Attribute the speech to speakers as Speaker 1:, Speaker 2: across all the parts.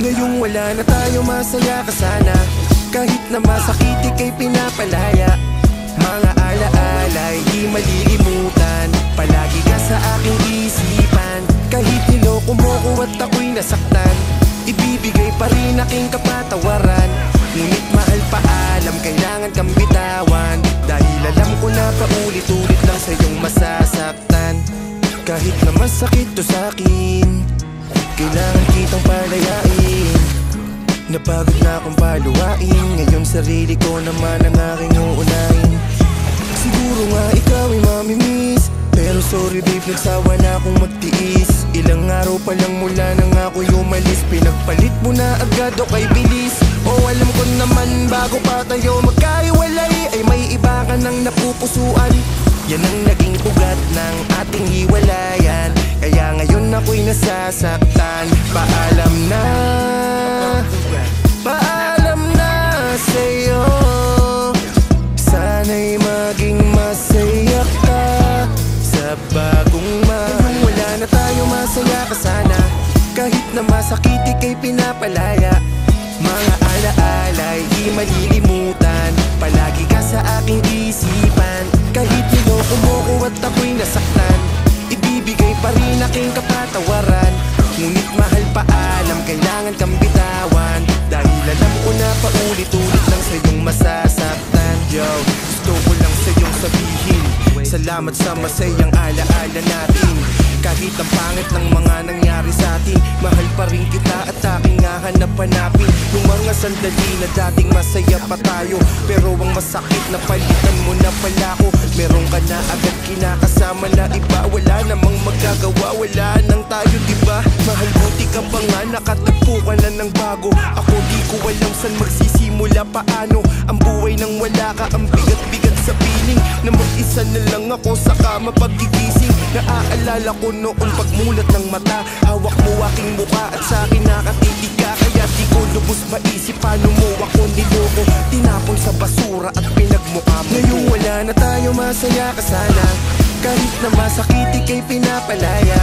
Speaker 1: Ngayong wala na tayo, masaya ka sana. Kahit na masakit ika'y pinapalaya. Mga alaala di malilimutan, palagi ka sa aking isipan. Kahit niloko mo ko at ako'y nasaktan, ibibigay pa rin aking kapatawaran. Ngunit mahal, paalam, kailangan kang bitawan. Dahil alam ko na paulit-ulit lang sa'yong masasaktan. Kahit na masakit to sa'kin, kailangan kitang palayain. Napagod na akong paluwain, ngayon sarili ko naman ang aking uunahin. Siguro nga ikaw ay mamimiss, pero sorry babe, nagsawa na akong magtiis. Ilang araw pa lang mula nang ako'y umalis, pinagpalit mo na agad o kay bilis. Alam ko naman bago pa tayo magkahiwalay, ay may iba ka nang napupusuan. Yan ang naging ugat ng ating hiwalayan, kaya ngayon ako'y nasasaktan. Paalam na, paalam na sa'yo. Sana'y maging masaya ka sa bagong mahal. Wala na tayo, masaya ka sana. Kahit na masakit ika'y pinapalaya. Mga alaala di malilimutan, palagi ka sa aking isipan. Kahit niloko mo ko at ako'y nasaktan, ibibigay pa rin aking kapatawaran. Ngunit mahal, paalam, kailangan kang bitawan. Dahil alam ko na paulit-ulit lang sa'yong masasaktan. Yo, gusto ko lang sa'yong sabihin, salamat sa masayang alaala natin. Kahit ang pangit ng mga nangyari sa atin, mahal pa rin kita at aking hahanap-hanapin. Yung mga sandali na dating masaya pa tayo, pero ang masakit na palitan mo na pala ko. Meron ka na agad kinakasama na iba, wala namang magagawa, wala nang tayo diba? Mahal, buti ka pa nga, nakatagpo ka na ng bago. Ako di ko alam saan magsisimula, paano ang buhay nang wala ka. Ang bigat-bigat sa piling na mag-isa na lang ako sa kama paggigising. Naaalala ko noon pagmulat ng mata, hawak mo aking mukha at sa akin nakatitig ka. Kaya di ko lubos maisip paano mo ako niloko, tinapon sa basura at pinagmukha mo. Ngayong wala na tayo, masaya ka sana. Kahit na masakit ika'y pinapalaya.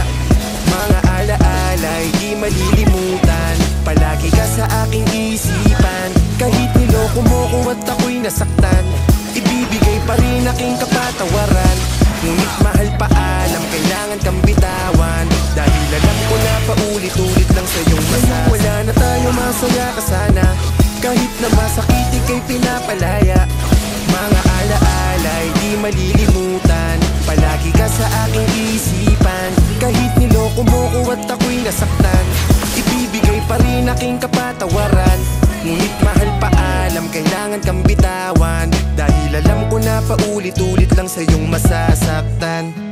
Speaker 1: Mga alaala di malilimutan, palagi ka sa aking isipan. Kahit niloko mo ko at ako'y nasaktan, ibibigay pa rin aking kapatawaran. Ngunit mahal, paalam, kailangan kang bitawan. Dahil alam ko na paulit-ulit lang sa'yong masasaktan. Wala na tayo, masaya ka sana. Kahit na masakit ika'y pinapalaya. Mga alaala di malilimutan, palagi ka sa aking isipan. Kahit niloko mo ko at ako'y nasaktan, ibibigay pa rin aking kapatawaran. Ngunit mahal, paalam, kailangan kang bitawan. Dahil alam ko na paulit-ulit lang sa'yong masasaktan.